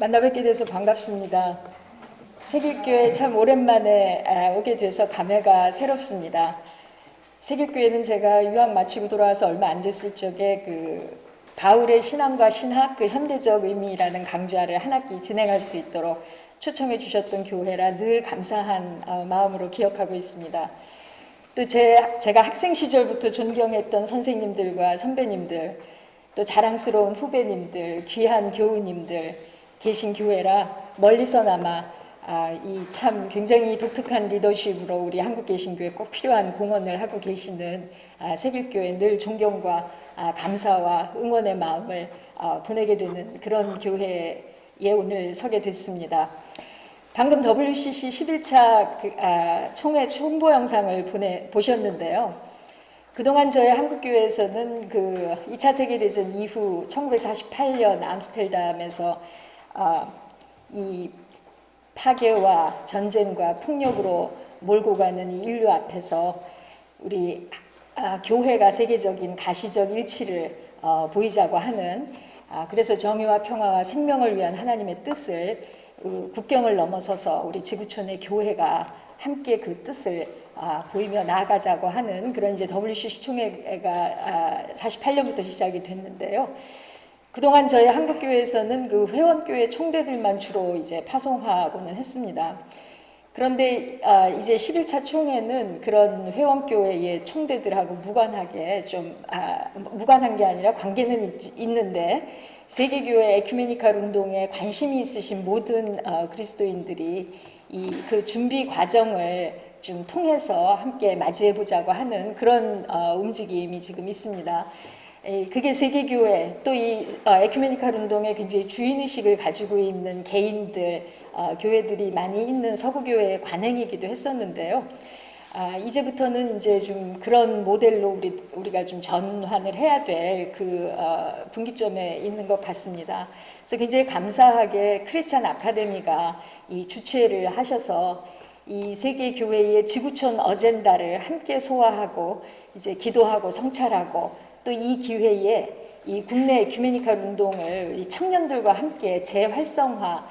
만나 뵙게 돼서 반갑습니다. 세길교회 참 오랜만에 오게 돼서 감회가 새롭습니다. 세길교회는 제가 유학 마치고 돌아와서 얼마 안 됐을 적에 바울의 신앙과 신학 현대적 의미라는 강좌를 한 학기 진행할 수 있도록 초청해 주셨던 교회라 늘 감사한 마음으로 기억하고 있습니다. 또 제가 학생 시절부터 존경했던 선생님들과 선배님들, 또 자랑스러운 후배님들, 귀한 교우님들 계신 교회라 멀리서나마 이 참 굉장히 독특한 리더십으로 우리 한국개신교회 꼭 필요한 공헌을 하고 계시는 세길교회 늘 존경과 감사와 응원의 마음을 보내게 되는 그런 교회에 오늘 서게 됐습니다. 방금 WCC 11차 총회 홍보 영상을 보셨는데요. 그동안 저희 한국교회에서는 2차 세계대전 이후 1948년 암스테르담에서 이 파괴와 전쟁과 폭력으로 몰고 가는 이 인류 앞에서 우리 교회가 세계적인 가시적 일치를 보이자고 하는 그래서 정의와 평화와 생명을 위한 하나님의 뜻을 국경을 넘어서서 우리 지구촌의 교회가 함께 그 뜻을 보이며 나아가자고 하는 그런 이제 WCC 총회가 48년부터 시작이 됐는데요. 그동안 저희 한국교회에서는 회원교회 총대들만 주로 이제 파송하고는 했습니다. 그런데 이제 11차 총회는 그런 회원교회의 총대들하고 무관하게 무관한 게 아니라 관계는 있는데 세계교회 에큐메니칼 운동에 관심이 있으신 모든 그리스도인들이 그 준비 과정을 좀 통해서 함께 맞이해 보자고 하는 그런 움직임이 지금 있습니다. 그게 세계교회 또 이 에큐메니칼 운동에 굉장히 주인의식을 가지고 있는 개인들, 교회들이 많이 있는 서구교회의 관행이기도 했었는데요. 이제부터는 이제 좀 그런 모델로 우리가 좀 전환을 해야 될 분기점에 있는 것 같습니다. 그래서 굉장히 감사하게 크리스찬 아카데미가 이 주최를 하셔서 이 세계 교회의 지구촌 어젠다를 함께 소화하고 이제 기도하고 성찰하고 또 이 기회에 이 국내 에큐메니칼 운동을 이 청년들과 함께 재활성화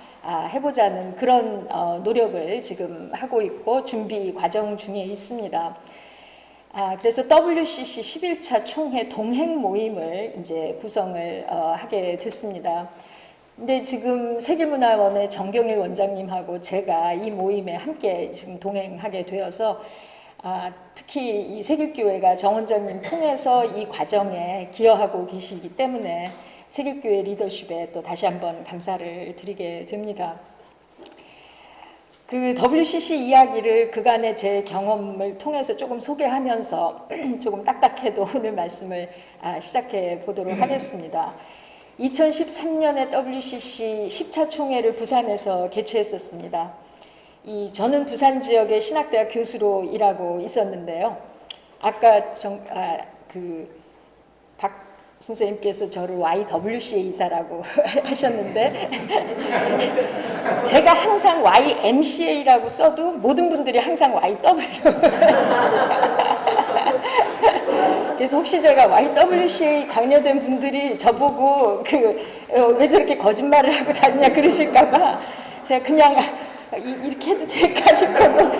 해보자는 그런 노력을 지금 하고 있고 준비 과정 중에 있습니다. 그래서 WCC 11차 총회 동행 모임을 이제 구성을 하게 됐습니다. 근데 지금 세계문화원의 정경일 원장님하고 제가 이 모임에 함께 지금 동행하게 되어서 특히 이 세길교회가 정 원장님 통해서 이 과정에 기여하고 계시기 때문에 세길교회 리더십에 또 다시 한번 감사를 드리게 됩니다. WCC 이야기를 그간의 제 경험을 통해서 조금 소개하면서 조금 딱딱해도 오늘 말씀을 시작해 보도록 하겠습니다. 2013년에 WCC 10차 총회를 부산에서 개최했었습니다. 저는 부산 지역의 신학대학 교수로 일하고 있었는데요. 아까 박 선생님께서 저를 YWCA 이사라고 하셨는데 제가 항상 YMCA라고 써도 모든 분들이 항상 YW 그래서 혹시 제가 YWCA 강요된 분들이 저보고 왜 저렇게 거짓말을 하고 다니냐 그러실까봐 제가 그냥 이렇게 해도 될까 싶어서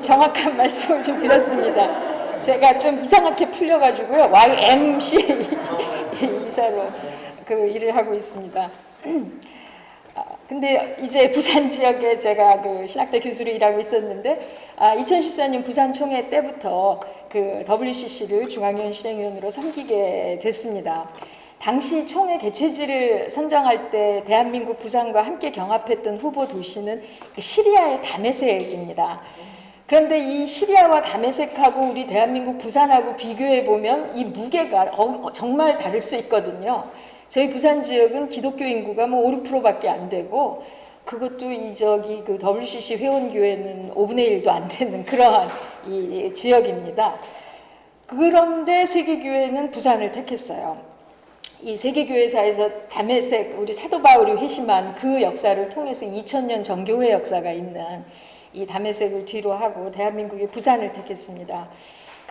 정확한 말씀을 좀 드렸습니다. 제가 좀 이상하게 풀려가지고요. YMCA 이사로 일을 하고 있습니다. 근데 이제 부산 지역에 제가 신학대 교수로 일하고 있었는데 2014년 부산 총회 때부터 WCC를 중앙위원 실행위원으로 섬기게 됐습니다. 당시 총회 개최지를 선정할 때 대한민국 부산과 함께 경합했던 후보 도시는 시리아의 다메섹입니다. 그런데 이 시리아와 다메섹하고 우리 대한민국 부산하고 비교해 보면 이 무게가 정말 다를 수 있거든요. 저희 부산 지역은 기독교 인구가 5, 6%밖에 안 되고 그것도 WCC 회원교회는 5분의 1도 안 되는 그러한 이 지역입니다. 그런데 세계교회는 부산을 택했어요. 이 세계교회사에서 다메섹 우리 사도 바울이 회심한 그 역사를 통해서 2000년 정교회 역사가 있는 이 다메섹을 뒤로 하고 대한민국의 부산을 택했습니다.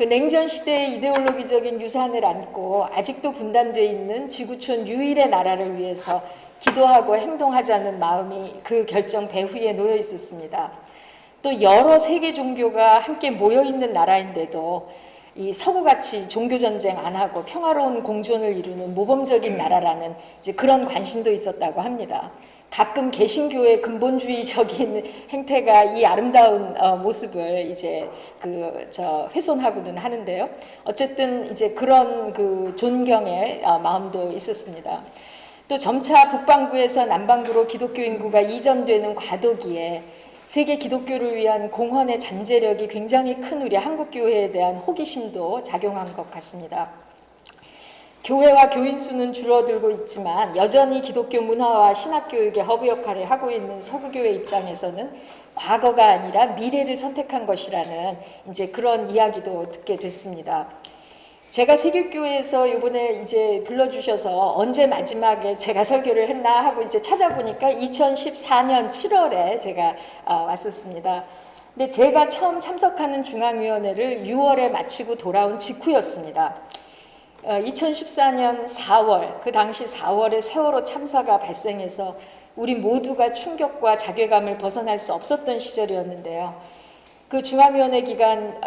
냉전 시대의 이데올로기적인 유산을 안고 아직도 분단되어 있는 지구촌 유일의 나라를 위해서 기도하고 행동하자는 마음이 그 결정 배후에 놓여 있었습니다. 또 여러 세계 종교가 함께 모여 있는 나라인데도 이 서구같이 종교 전쟁 안 하고 평화로운 공존을 이루는 모범적인 나라라는 이제 그런 관심도 있었다고 합니다. 가끔 개신교의 근본주의적인 행태가 이 아름다운 모습을 이제 훼손하고는 하는데요. 어쨌든 이제 그런 그 존경의 마음도 있었습니다. 또 점차 북반구에서 남반구로 기독교 인구가 이전되는 과도기에 세계 기독교를 위한 공헌의 잠재력이 굉장히 큰 우리 한국교회에 대한 호기심도 작용한 것 같습니다. 교회와 교인 수는 줄어들고 있지만 여전히 기독교 문화와 신학교육의 허브 역할을 하고 있는 서구교회 입장에서는 과거가 아니라 미래를 선택한 것이라는 이제 그런 이야기도 듣게 됐습니다. 제가 세길교회에서 이번에 이제 불러주셔서 언제 마지막에 제가 설교를 했나 하고 이제 찾아보니까 2014년 7월에 제가 왔었습니다. 근데 제가 처음 참석하는 중앙위원회를 6월에 마치고 돌아온 직후였습니다. 2014년 4월, 그 당시 4월에 세월호 참사가 발생해서 우리 모두가 충격과 자괴감을 벗어날 수 없었던 시절이었는데요. 그 중앙위원회 기간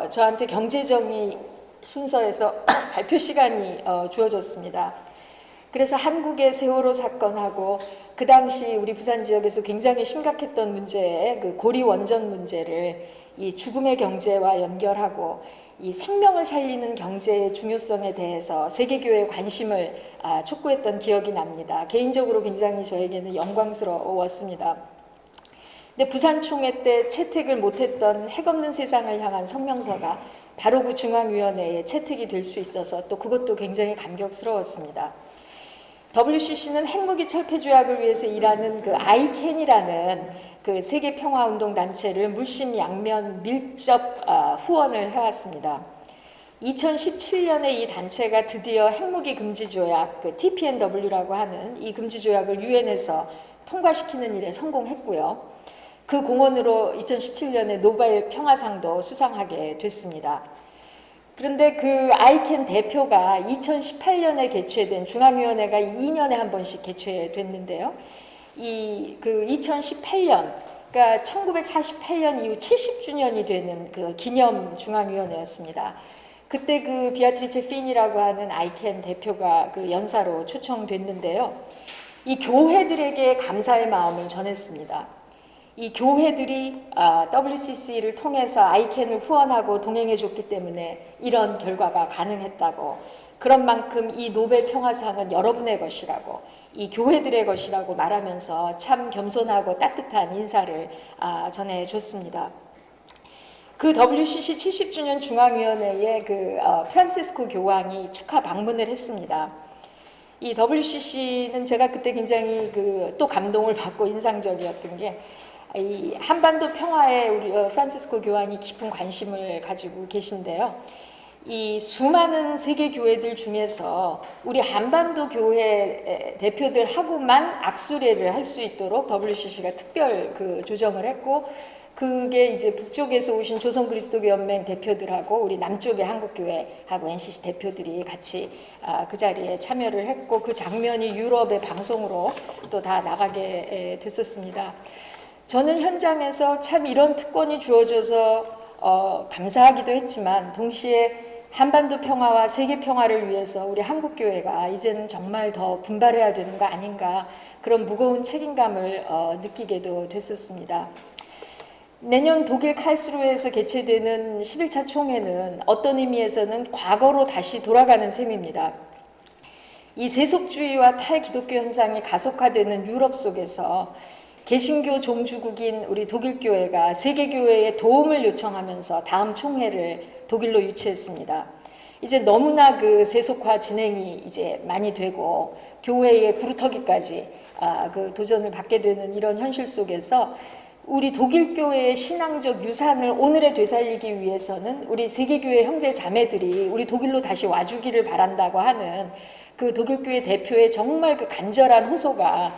저한테 경제정의 순서에서 발표 시간이 주어졌습니다. 그래서 한국의 세월호 사건하고 그 당시 우리 부산 지역에서 굉장히 심각했던 문제의 그 고리 원전 문제를 이 죽음의 경제와 연결하고 이 생명을 살리는 경제의 중요성에 대해서 세계교회의 관심을 촉구했던 기억이 납니다. 개인적으로 굉장히 저에게는 영광스러웠습니다. 근데 부산총회 때 채택을 못했던 핵없는 세상을 향한 성명서가 바로 그 중앙위원회에 채택이 될 수 있어서 또 그것도 굉장히 감격스러웠습니다. WCC는 핵무기 철폐 조약을 위해서 일하는 그 아이캔이라는 그 세계 평화운동 단체를 물심양면 밀접 후원을 해왔습니다. 2017년에 이 단체가 드디어 핵무기 금지 조약, 그 TPNW라고 하는 이 금지 조약을 유엔에서 통과시키는 일에 성공했고요. 그 공헌으로 2017년에 노벨 평화상도 수상하게 됐습니다. 그런데 그 아이캔 대표가 2018년에 개최된 중앙위원회가 2년에 한 번씩 개최됐는데요. 그 2018년, 그러니까 1948년 이후 70주년이 되는 그 기념 중앙위원회였습니다. 그때 그 비아트리체 핀이라고 하는 아이캔 대표가 그 연사로 초청됐는데요. 이 교회들에게 감사의 마음을 전했습니다. 이 교회들이 WCC를 통해서 아이캔을 후원하고 동행해줬기 때문에 이런 결과가 가능했다고, 그런 만큼 이 노벨 평화상은 여러분의 것이라고, 이 교회들의 것이라고 말하면서 참 겸손하고 따뜻한 인사를 전해줬습니다. 그 WCC 70주년 중앙위원회에 그 프란시스코 교황이 축하 방문을 했습니다. 이 WCC는 제가 그때 굉장히 또 감동을 받고 인상적이었던 게, 이 한반도 평화에 우리 프란시스코 교황이 깊은 관심을 가지고 계신데요. 이 수많은 세계 교회들 중에서 우리 한반도 교회 대표들하고만 악수례를 할 수 있도록 WCC가 특별 그 조정을 했고, 그게 이제 북쪽에서 오신 조선 그리스도교 연맹 대표들하고 우리 남쪽의 한국교회하고 NCC 대표들이 같이 그 자리에 참여를 했고, 그 장면이 유럽의 방송으로 또 다 나가게 됐었습니다. 저는 현장에서 참 이런 특권이 주어져서 감사하기도 했지만, 동시에 한반도 평화와 세계 평화를 위해서 우리 한국교회가 이제는 정말 더 분발해야 되는 거 아닌가, 그런 무거운 책임감을 느끼게도 됐었습니다. 내년 독일 칼스루에서 개최되는 11차 총회는 어떤 의미에서는 과거로 다시 돌아가는 셈입니다. 이 세속주의와 탈기독교 현상이 가속화되는 유럽 속에서 개신교 종주국인 우리 독일교회가 세계교회의 도움을 요청하면서 다음 총회를 독일로 유치했습니다. 이제 너무나 그 세속화 진행이 이제 많이 되고 교회의 구루터기까지 그 도전을 받게 되는 이런 현실 속에서 우리 독일교회의 신앙적 유산을 오늘에 되살리기 위해서는 우리 세계교회 형제 자매들이 우리 독일로 다시 와주기를 바란다고 하는 그 독일교회 대표의 정말 그 간절한 호소가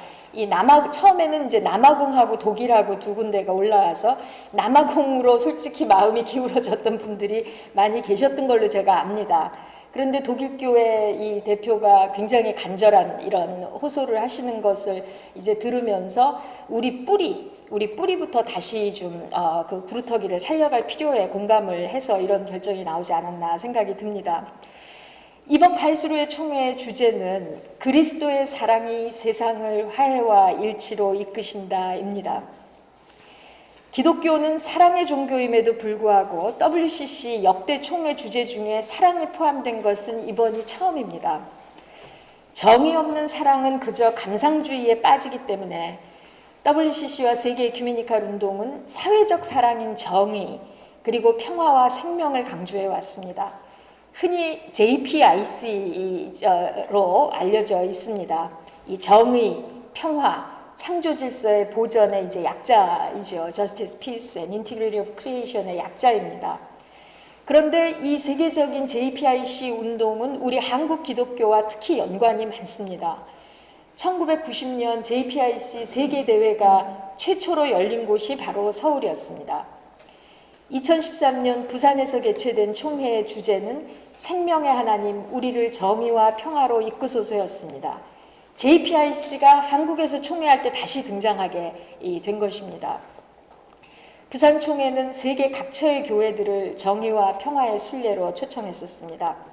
처음에는 이제 남아공하고 독일하고 두 군데가 올라와서 남아공으로 솔직히 마음이 기울어졌던 분들이 많이 계셨던 걸로 제가 압니다. 그런데 독일 교회 이 대표가 굉장히 간절한 이런 호소를 하시는 것을 이제 들으면서 우리 뿌리부터 다시 좀 그 구루터기를 살려갈 필요에 공감을 해서 이런 결정이 나오지 않았나 생각이 듭니다. 이번 갈수루의 총회의 주제는 그리스도의 사랑이 세상을 화해와 일치로 이끄신다입니다. 기독교는 사랑의 종교임에도 불구하고 WCC 역대 총회 주제 중에 사랑이 포함된 것은 이번이 처음입니다. 정의 없는 사랑은 그저 감상주의에 빠지기 때문에 WCC와 세계 에큐메니칼 운동은 사회적 사랑인 정의 그리고 평화와 생명을 강조해 왔습니다. 흔히 JPIC로 알려져 있습니다. 이 정의, 평화, 창조 질서의 보전의 이제 약자이죠. Justice, Peace and Integrity of Creation의 약자입니다. 그런데 이 세계적인 JPIC 운동은 우리 한국 기독교와 특히 연관이 많습니다. 1990년 JPIC 세계대회가 최초로 열린 곳이 바로 서울이었습니다. 2013년 부산에서 개최된 총회의 주제는 생명의 하나님, 우리를 정의와 평화로 이끄소서였습니다. JPIC가 한국에서 총회할 때 다시 등장하게 된 것입니다. 부산 총회는 세계 각처의 교회들을 정의와 평화의 순례로 초청했었습니다.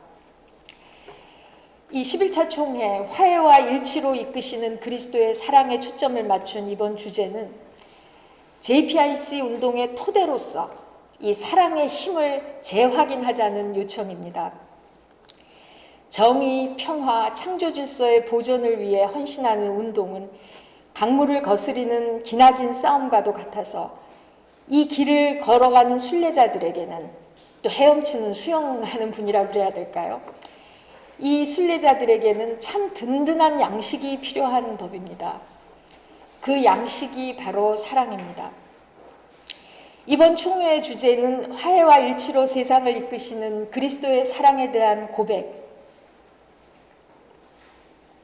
이 11차 총회, 화해와 일치로 이끄시는 그리스도의 사랑에 초점을 맞춘 이번 주제는 JPIC 운동의 토대로서 이 사랑의 힘을 재확인하자는 요청입니다. 정의, 평화, 창조 질서의 보존을 위해 헌신하는 운동은 강물을 거스리는 기나긴 싸움과도 같아서 이 길을 걸어가는 순례자들에게는 또 헤엄치는 수영하는 분이라고 그래야 될까요? 이 순례자들에게는 참 든든한 양식이 필요한 법입니다. 그 양식이 바로 사랑입니다. 이번 총회의 주제는 화해와 일치로 세상을 이끄시는 그리스도의 사랑에 대한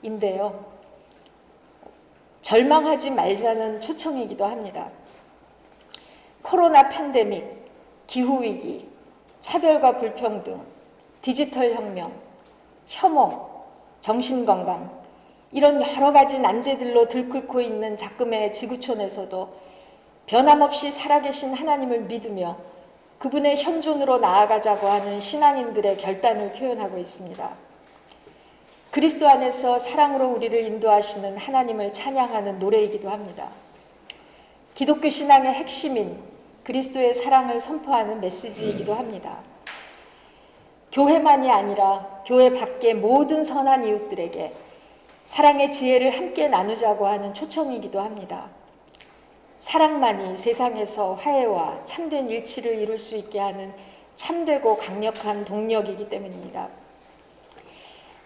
고백인데요. 절망하지 말자는 초청이기도 합니다. 코로나 팬데믹, 기후위기, 차별과 불평등, 디지털 혁명, 혐오, 정신건강 이런 여러 가지 난제들로 들끓고 있는 작금의 지구촌에서도 변함없이 살아계신 하나님을 믿으며 그분의 현존으로 나아가자고 하는 신앙인들의 결단을 표현하고 있습니다. 그리스도 안에서 사랑으로 우리를 인도하시는 하나님을 찬양하는 노래이기도 합니다. 기독교 신앙의 핵심인 그리스도의 사랑을 선포하는 메시지이기도 합니다. 교회만이 아니라 교회 밖의 모든 선한 이웃들에게 사랑의 지혜를 함께 나누자고 하는 초청이기도 합니다. 사랑만이 세상에서 화해와 참된 일치를 이룰 수 있게 하는 참되고 강력한 동력이기 때문입니다.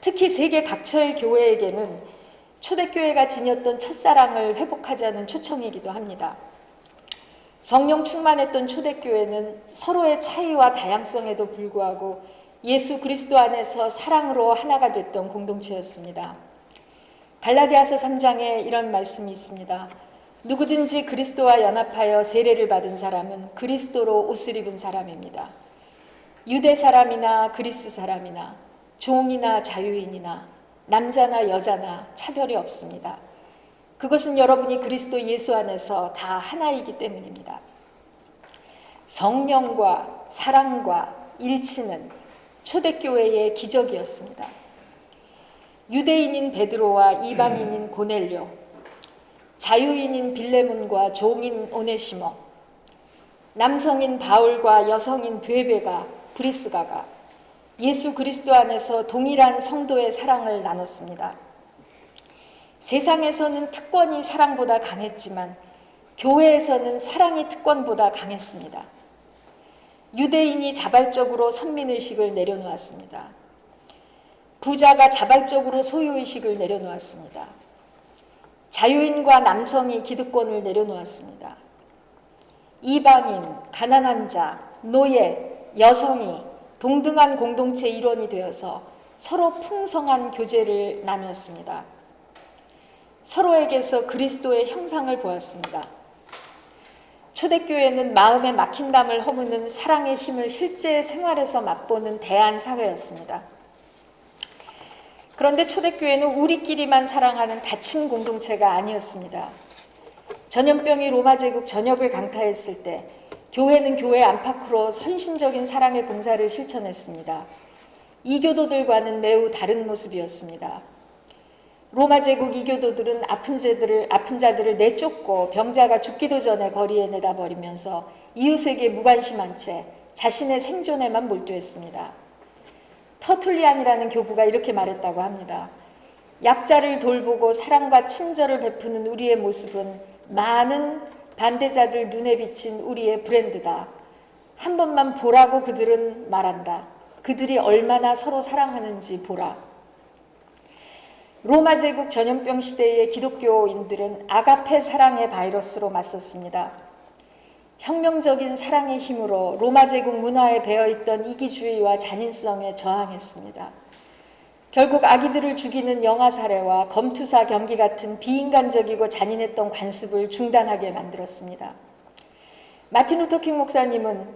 특히 세계 각처의 교회에게는 초대교회가 지녔던 첫사랑을 회복하자는 초청이기도 합니다. 성령 충만했던 초대교회는 서로의 차이와 다양성에도 불구하고 예수 그리스도 안에서 사랑으로 하나가 됐던 공동체였습니다. 갈라디아서 3장에 이런 말씀이 있습니다. 누구든지 그리스도와 연합하여 세례를 받은 사람은 그리스도로 옷을 입은 사람입니다. 유대 사람이나 그리스 사람이나 종이나 자유인이나 남자나 여자나 차별이 없습니다. 그것은 여러분이 그리스도 예수 안에서 다 하나이기 때문입니다. 성령과 사랑과 일치는 초대교회의 기적이었습니다. 유대인인 베드로와 이방인인 고넬료, 자유인인 빌레몬과 종인 오네시모, 남성인 바울과 여성인 베베가 브리스가가 예수 그리스도 안에서 동일한 성도의 사랑을 나눴습니다. 세상에서는 특권이 사랑보다 강했지만 교회에서는 사랑이 특권보다 강했습니다. 유대인이 자발적으로 선민의식을 내려놓았습니다. 부자가 자발적으로 소유의식을 내려놓았습니다. 자유인과 남성이 기득권을 내려놓았습니다. 이방인, 가난한 자, 노예, 여성이 동등한 공동체 일원이 되어서 서로 풍성한 교제를 나누었습니다. 서로에게서 그리스도의 형상을 보았습니다. 초대교회는 마음에 막힌 담을 허무는 사랑의 힘을 실제 생활에서 맛보는 대안사회였습니다. 그런데 초대교회는 우리끼리만 사랑하는 닫힌 공동체가 아니었습니다. 전염병이 로마 제국 전역을 강타했을 때 교회는 교회 안팎으로 선신적인 사랑의 봉사를 실천했습니다. 이교도들과는 매우 다른 모습이었습니다. 로마 제국 이교도들은 아픈 자들을 내쫓고 병자가 죽기도 전에 거리에 내다 버리면서 이웃에게 무관심한 채 자신의 생존에만 몰두했습니다. 터툴리안이라는 교부가 이렇게 말했다고 합니다. 약자를 돌보고 사랑과 친절을 베푸는 우리의 모습은 많은 반대자들 눈에 비친 우리의 브랜드다. 한 번만 보라고 그들은 말한다. 그들이 얼마나 서로 사랑하는지 보라. 로마 제국 전염병 시대의 기독교인들은 아가페 사랑의 바이러스로 맞섰습니다. 혁명적인 사랑의 힘으로 로마 제국 문화에 배어있던 이기주의와 잔인성에 저항했습니다. 결국 아기들을 죽이는 영아 살해와 검투사 경기 같은 비인간적이고 잔인했던 관습을 중단하게 만들었습니다. 마틴 루터 킹 목사님은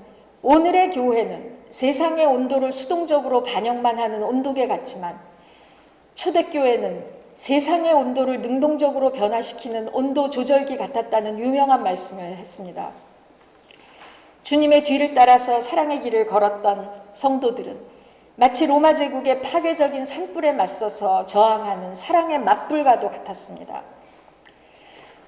오늘의 교회는 세상의 온도를 수동적으로 반영만 하는 온도계 같지만 초대교회는 세상의 온도를 능동적으로 변화시키는 온도 조절기 같았다는 유명한 말씀을 했습니다. 주님의 뒤를 따라서 사랑의 길을 걸었던 성도들은 마치 로마 제국의 파괴적인 산불에 맞서서 저항하는 사랑의 맞불과도 같았습니다.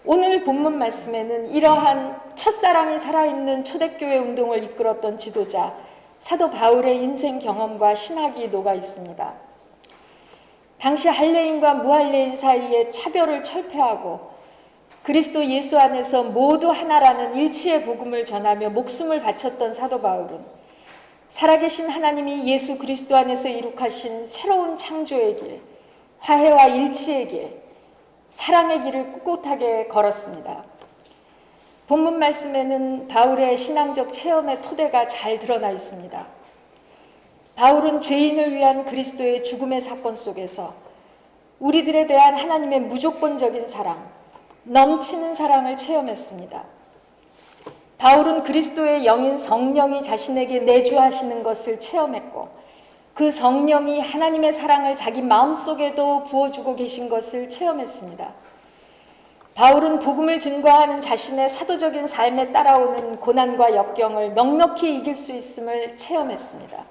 오늘 본문 말씀에는 이러한 첫사랑이 살아있는 초대교회 운동을 이끌었던 지도자 사도 바울의 인생 경험과 신학이 녹아 있습니다. 당시 할례인과 무할례인 사이의 차별을 철폐하고 그리스도 예수 안에서 모두 하나라는 일치의 복음을 전하며 목숨을 바쳤던 사도 바울은 살아계신 하나님이 예수 그리스도 안에서 이룩하신 새로운 창조의 길, 화해와 일치의 길, 사랑의 길을 꿋꿋하게 걸었습니다. 본문 말씀에는 바울의 신앙적 체험의 토대가 잘 드러나 있습니다. 바울은 죄인을 위한 그리스도의 죽음의 사건 속에서 우리들에 대한 하나님의 무조건적인 사랑, 넘치는 사랑을 체험했습니다. 바울은 그리스도의 영인 성령이 자신에게 내주하시는 것을 체험했고 그 성령이 하나님의 사랑을 자기 마음속에도 부어주고 계신 것을 체험했습니다. 바울은 복음을 증거하는 자신의 사도적인 삶에 따라오는 고난과 역경을 넉넉히 이길 수 있음을 체험했습니다.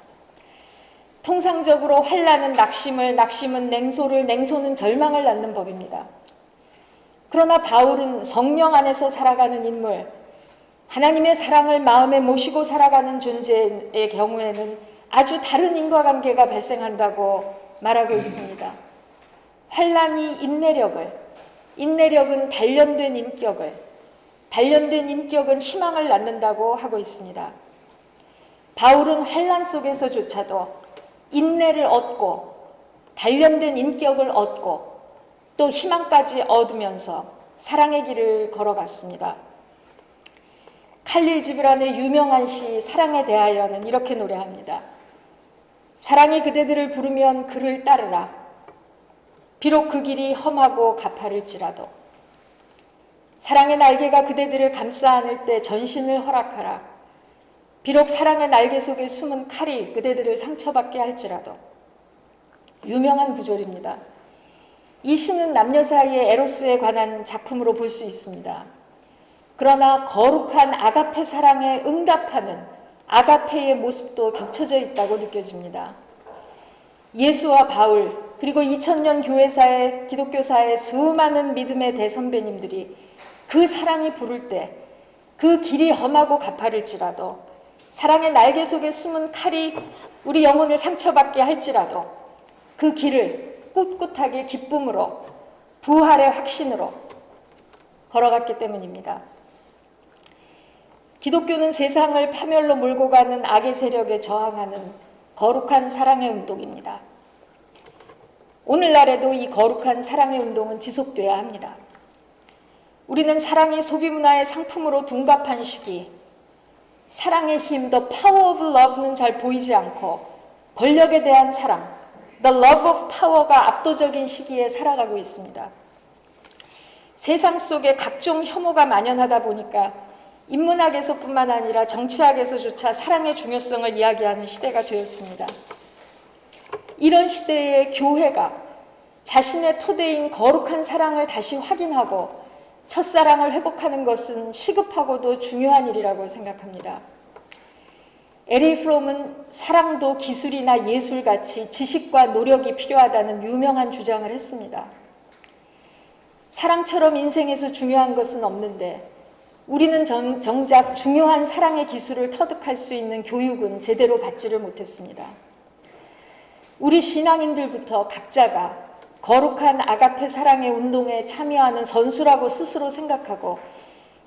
통상적으로 환난은 낙심을, 낙심은 냉소를, 냉소는 절망을 낳는 법입니다. 그러나 바울은 성령 안에서 살아가는 인물, 하나님의 사랑을 마음에 모시고 살아가는 존재의 경우에는 아주 다른 인과관계가 발생한다고 말하고 있습니다. 환난이 인내력을, 인내력은 단련된 인격을, 단련된 인격은 희망을 낳는다고 하고 있습니다. 바울은 환난 속에서조차도 인내를 얻고 단련된 인격을 얻고 또 희망까지 얻으면서 사랑의 길을 걸어갔습니다. 칼릴 지브란의 유명한 시 사랑에 대하여는 이렇게 노래합니다. 사랑이 그대들을 부르면 그를 따르라. 비록 그 길이 험하고 가파를지라도 사랑의 날개가 그대들을 감싸 안을 때 전신을 허락하라. 비록 사랑의 날개 속에 숨은 칼이 그대들을 상처받게 할지라도. 유명한 구절입니다. 이 시는 남녀 사이의 에로스에 관한 작품으로 볼 수 있습니다. 그러나 거룩한 아가페 사랑에 응답하는 아가페의 모습도 겹쳐져 있다고 느껴집니다. 예수와 바울 그리고 2000년 교회사의 기독교사의 수많은 믿음의 대선배님들이 그 사랑이 부를 때 그 길이 험하고 가파를지라도 사랑의 날개 속에 숨은 칼이 우리 영혼을 상처받게 할지라도 그 길을 꿋꿋하게 기쁨으로 부활의 확신으로 걸어갔기 때문입니다. 기독교는 세상을 파멸로 몰고 가는 악의 세력에 저항하는 거룩한 사랑의 운동입니다. 오늘날에도 이 거룩한 사랑의 운동은 지속돼야 합니다. 우리는 사랑이 소비문화의 상품으로 둔갑한 시기, 사랑의 힘, the power of love는 잘 보이지 않고 권력에 대한 사랑, the love of power가 압도적인 시기에 살아가고 있습니다. 세상 속에 각종 혐오가 만연하다 보니까 인문학에서뿐만 아니라 정치학에서조차 사랑의 중요성을 이야기하는 시대가 되었습니다. 이런 시대에 교회가 자신의 토대인 거룩한 사랑을 다시 확인하고 첫사랑을 회복하는 것은 시급하고도 중요한 일이라고 생각합니다. 에리 프롬은 사랑도 기술이나 예술같이 지식과 노력이 필요하다는 유명한 주장을 했습니다. 사랑처럼 인생에서 중요한 것은 없는데 우리는 정작 중요한 사랑의 기술을 터득할 수 있는 교육은 제대로 받지를 못했습니다. 우리 신앙인들부터 각자가 거룩한 아가페 사랑의 운동에 참여하는 선수라고 스스로 생각하고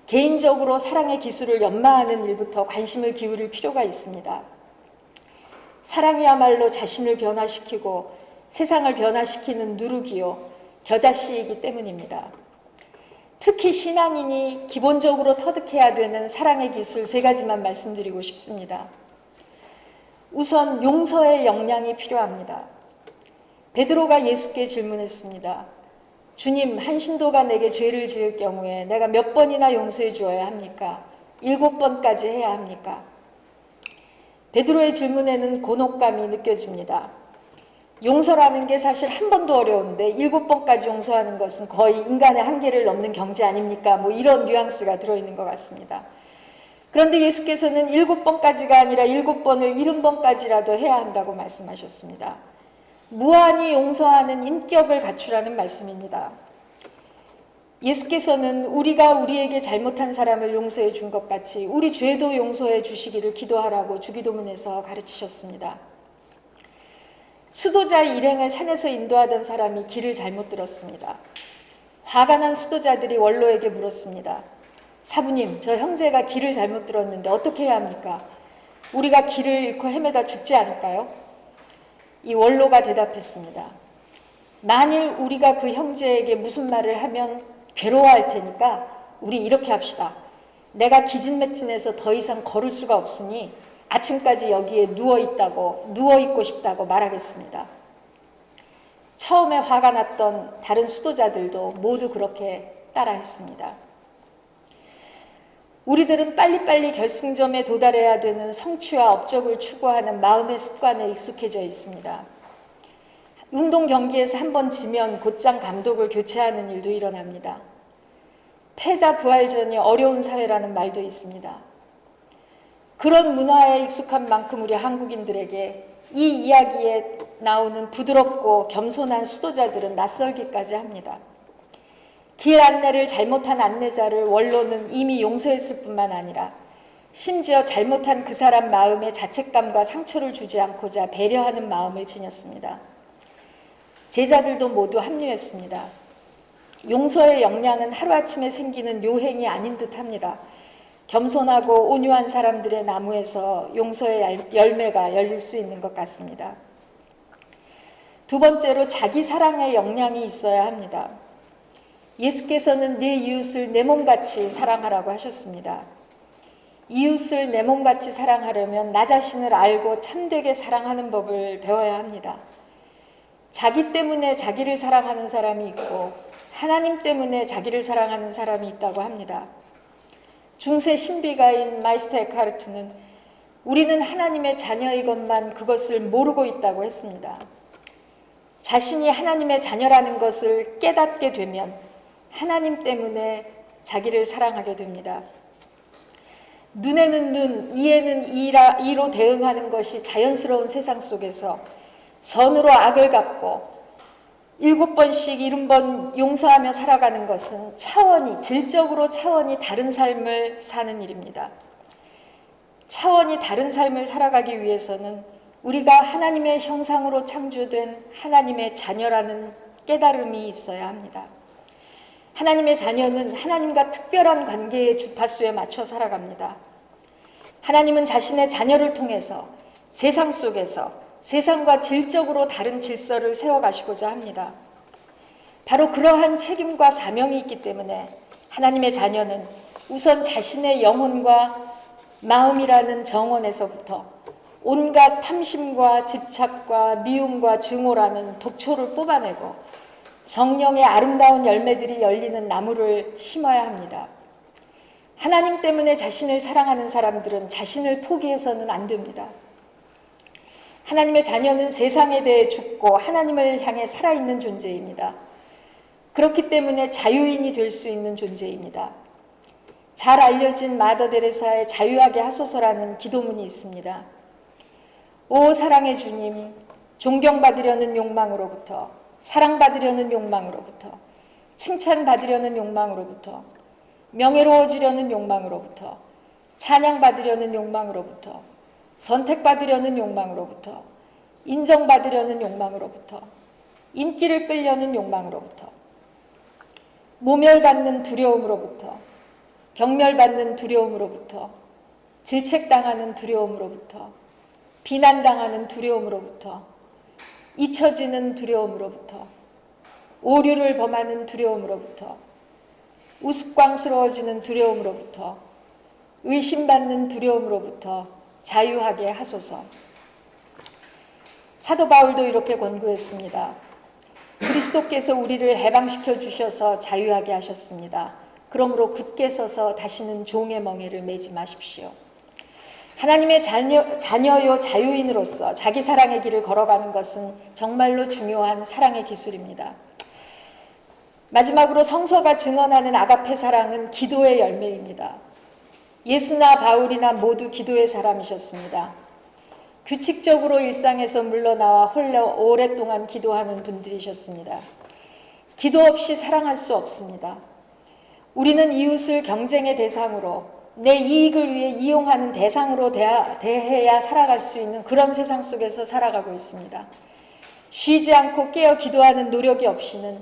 개인적으로 사랑의 기술을 연마하는 일부터 관심을 기울일 필요가 있습니다. 사랑이야말로 자신을 변화시키고 세상을 변화시키는 누룩이요 겨자씨이기 때문입니다. 특히 신앙인이 기본적으로 터득해야 되는 사랑의 기술 3가지만 말씀드리고 싶습니다. 우선 용서의 역량이 필요합니다. 베드로가 예수께 질문했습니다. 주님, 한 신도가 내게 죄를 지을 경우에 내가 몇 번이나 용서해 주어야 합니까? 7번까지 해야 합니까? 베드로의 질문에는 곤혹감이 느껴집니다. 용서라는 게 사실 한 번도 어려운데 7번까지 용서하는 것은 거의 인간의 한계를 넘는 경지 아닙니까? 이런 뉘앙스가 들어있는 것 같습니다. 그런데 예수께서는 7번까지가 아니라 7번을 70번까지라도 해야 한다고 말씀하셨습니다. 무한히 용서하는 인격을 갖추라는 말씀입니다. 예수께서는 우리가 우리에게 잘못한 사람을 용서해 준 것 같이 우리 죄도 용서해 주시기를 기도하라고 주기도문에서 가르치셨습니다. 수도자 일행을 산에서 인도하던 사람이 길을 잘못 들었습니다. 화가 난 수도자들이 원로에게 물었습니다. 사부님, 저 형제가 길을 잘못 들었는데 어떻게 해야 합니까? 우리가 길을 잃고 헤매다 죽지 않을까요? 이 원로가 대답했습니다. 만일 우리가 그 형제에게 무슨 말을 하면 괴로워할 테니까 우리 이렇게 합시다. 내가 기진맥진해서 더 이상 걸을 수가 없으니 아침까지 여기에 누워있고 싶다고 말하겠습니다. 처음에 화가 났던 다른 수도자들도 모두 그렇게 따라했습니다. 우리들은 빨리빨리 결승점에 도달해야 되는 성취와 업적을 추구하는 마음의 습관에 익숙해져 있습니다. 운동 경기에서 한번 지면 곧장 감독을 교체하는 일도 일어납니다. 패자 부활전이 어려운 사회라는 말도 있습니다. 그런 문화에 익숙한 만큼 우리 한국인들에게 이 이야기에 나오는 부드럽고 겸손한 수도자들은 낯설기까지 합니다. 길 안내를 잘못한 안내자를 원로는 이미 용서했을 뿐만 아니라 심지어 잘못한 그 사람 마음에 자책감과 상처를 주지 않고자 배려하는 마음을 지녔습니다. 제자들도 모두 합류했습니다. 용서의 역량은 하루아침에 생기는 요행이 아닌 듯합니다. 겸손하고 온유한 사람들의 나무에서 용서의 열매가 열릴 수 있는 것 같습니다. 두 번째로 자기 사랑의 역량이 있어야 합니다. 예수께서는 내 이웃을 내 몸같이 사랑하라고 하셨습니다. 이웃을 내 몸같이 사랑하려면 나 자신을 알고 참되게 사랑하는 법을 배워야 합니다. 자기 때문에 자기를 사랑하는 사람이 있고 하나님 때문에 자기를 사랑하는 사람이 있다고 합니다. 중세 신비가인 마이스터 에카르트는 우리는 하나님의 자녀이건만 그것을 모르고 있다고 했습니다. 자신이 하나님의 자녀라는 것을 깨닫게 되면 하나님 때문에 자기를 사랑하게 됩니다. 눈에는 눈, 이에는 이로 대응하는 것이 자연스러운 세상 속에서 선으로 악을 갚고 7번씩 70번 용서하며 살아가는 것은 질적으로 차원이 다른 삶을 사는 일입니다. 차원이 다른 삶을 살아가기 위해서는 우리가 하나님의 형상으로 창조된 하나님의 자녀라는 깨달음이 있어야 합니다. 하나님의 자녀는 하나님과 특별한 관계의 주파수에 맞춰 살아갑니다. 하나님은 자신의 자녀를 통해서 세상 속에서 세상과 질적으로 다른 질서를 세워가시고자 합니다. 바로 그러한 책임과 사명이 있기 때문에 하나님의 자녀는 우선 자신의 영혼과 마음이라는 정원에서부터 온갖 탐심과 집착과 미움과 증오라는 독초를 뽑아내고 성령의 아름다운 열매들이 열리는 나무를 심어야 합니다. 하나님 때문에 자신을 사랑하는 사람들은 자신을 포기해서는 안 됩니다. 하나님의 자녀는 세상에 대해 죽고 하나님을 향해 살아있는 존재입니다. 그렇기 때문에 자유인이 될 수 있는 존재입니다. 잘 알려진 마더 데레사의 자유하게 하소서라는 기도문이 있습니다. 오 사랑의 주님, 존경받으려는 욕망으로부터, 사랑받으려는 욕망으로부터, 칭찬받으려는 욕망으로부터, 명예로워지려는 욕망으로부터, 찬양받으려는 욕망으로부터, 선택받으려는 욕망으로부터, 인정받으려는 욕망으로부터, 인기를 끌려는 욕망으로부터, 모멸받는 두려움으로부터, 경멸받는 두려움으로부터, 질책당하는 두려움으로부터, 비난당하는 두려움으로부터, 잊혀지는 두려움으로부터, 오류를 범하는 두려움으로부터, 우스꽝스러워지는 두려움으로부터, 의심받는 두려움으로부터 자유하게 하소서. 사도 바울도 이렇게 권고했습니다. 그리스도께서 우리를 해방시켜 주셔서 자유하게 하셨습니다. 그러므로 굳게 서서 다시는 종의 멍에를 매지 마십시오. 하나님의 자녀요 자유인으로서 자기 사랑의 길을 걸어가는 것은 정말로 중요한 사랑의 기술입니다. 마지막으로 성서가 증언하는 아가페 사랑은 기도의 열매입니다. 예수나 바울이나 모두 기도의 사람이셨습니다. 규칙적으로 일상에서 물러나와 홀로 오랫동안 기도하는 분들이셨습니다. 기도 없이 사랑할 수 없습니다. 우리는 이웃을 경쟁의 대상으로, 내 이익을 위해 이용하는 대상으로 대해야 살아갈 수 있는 그런 세상 속에서 살아가고 있습니다. 쉬지 않고 깨어 기도하는 노력이 없이는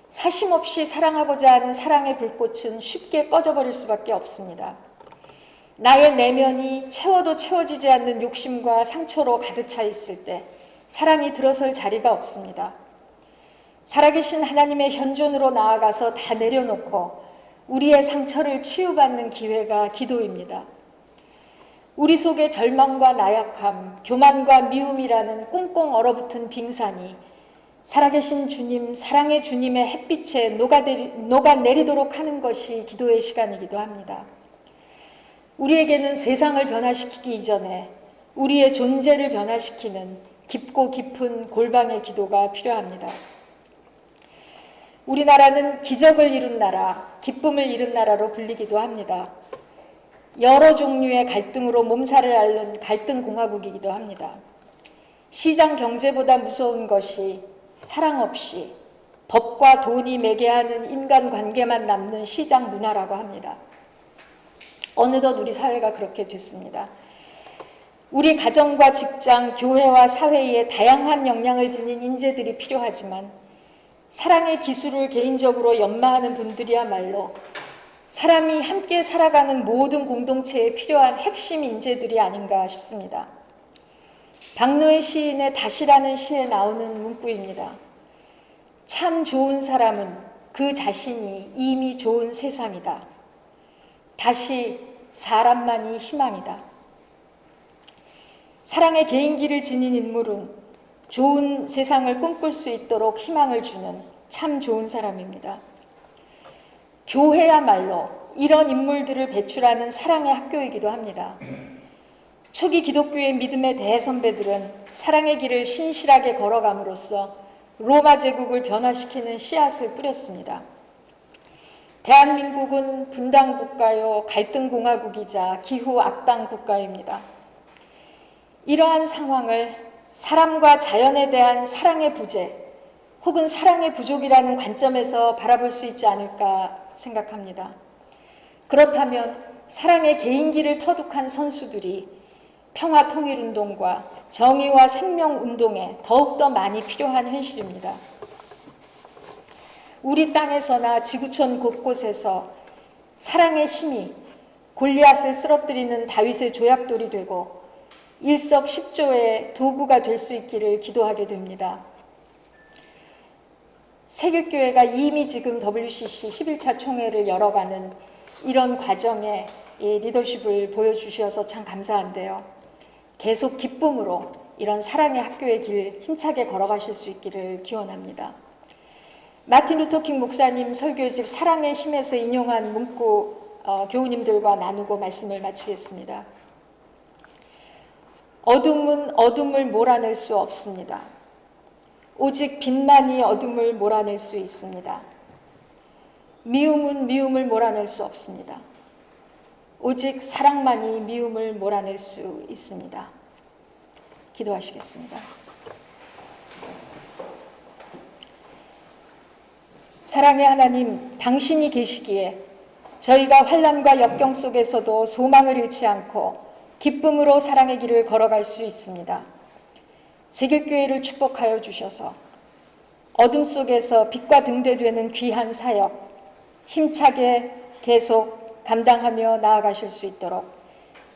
사심없이 사랑하고자 하는 사랑의 불꽃은 쉽게 꺼져버릴 수밖에 없습니다. 나의 내면이 채워도 채워지지 않는 욕심과 상처로 가득 차 있을 때 사랑이 들어설 자리가 없습니다. 살아계신 하나님의 현존으로 나아가서 다 내려놓고 우리의 상처를 치유받는 기회가 기도입니다. 우리 속의 절망과 나약함, 교만과 미움이라는 꽁꽁 얼어붙은 빙산이 살아계신 주님, 사랑의 주님의 햇빛에 녹아내리도록 하는 것이 기도의 시간이기도 합니다. 우리에게는 세상을 변화시키기 이전에 우리의 존재를 변화시키는 깊고 깊은 골방의 기도가 필요합니다. 우리나라는 기적을 이룬 나라, 기쁨을 이룬 나라로 불리기도 합니다. 여러 종류의 갈등으로 몸살을 앓는 갈등공화국이기도 합니다. 시장 경제보다 무서운 것이 사랑 없이 법과 돈이 매개하는 인간관계만 남는 시장 문화라고 합니다. 어느덧 우리 사회가 그렇게 됐습니다. 우리 가정과 직장, 교회와 사회에 다양한 역량을 지닌 인재들이 필요하지만 사랑의 기술을 개인적으로 연마하는 분들이야말로 사람이 함께 살아가는 모든 공동체에 필요한 핵심 인재들이 아닌가 싶습니다. 박노해 시인의 다시라는 시에 나오는 문구입니다. 참 좋은 사람은 그 자신이 이미 좋은 세상이다. 다시 사람만이 희망이다. 사랑의 개인기를 지닌 인물은 좋은 세상을 꿈꿀 수 있도록 희망을 주는 참 좋은 사람입니다. 교회야말로 이런 인물들을 배출하는 사랑의 학교이기도 합니다. 초기 기독교의 믿음의 대선배들은 사랑의 길을 신실하게 걸어감으로써 로마 제국을 변화시키는 씨앗을 뿌렸습니다. 대한민국은 분당국가요, 갈등공화국이자 기후 악당 국가입니다. 이러한 상황을 사람과 자연에 대한 사랑의 부재 혹은 사랑의 부족이라는 관점에서 바라볼 수 있지 않을까 생각합니다. 그렇다면 사랑의 개인기를 터득한 선수들이 평화통일운동과 정의와 생명운동에 더욱더 많이 필요한 현실입니다. 우리 땅에서나 지구촌 곳곳에서 사랑의 힘이 골리앗을 쓰러뜨리는 다윗의 조약돌이 되고 일석십조의 도구가 될 수 있기를 기도하게 됩니다. 세길교회가 이미 지금 WCC 11차 총회를 열어가는 이런 과정에 이 리더십을 보여주셔서 참 감사한데요. 계속 기쁨으로 이런 사랑의 학교의 길 힘차게 걸어가실 수 있기를 기원합니다. 마틴 루터킹 목사님 설교집 사랑의 힘에서 인용한 문구 교우님들과 나누고 말씀을 마치겠습니다. 어둠은 어둠을 몰아낼 수 없습니다. 오직 빛만이 어둠을 몰아낼 수 있습니다. 미움은 미움을 몰아낼 수 없습니다. 오직 사랑만이 미움을 몰아낼 수 있습니다. 기도하시겠습니다. 사랑의 하나님, 당신이 계시기에 저희가 환난과 역경 속에서도 소망을 잃지 않고 기쁨으로 사랑의 길을 걸어갈 수 있습니다. 세길교회를 축복하여 주셔서 어둠 속에서 빛과 등대되는 귀한 사역 힘차게 계속 감당하며 나아가실 수 있도록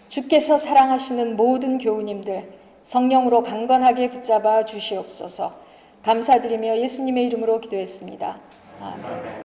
주께서 사랑하시는 모든 교우님들 성령으로 강건하게 붙잡아 주시옵소서. 감사드리며 예수님의 이름으로 기도했습니다. 아멘.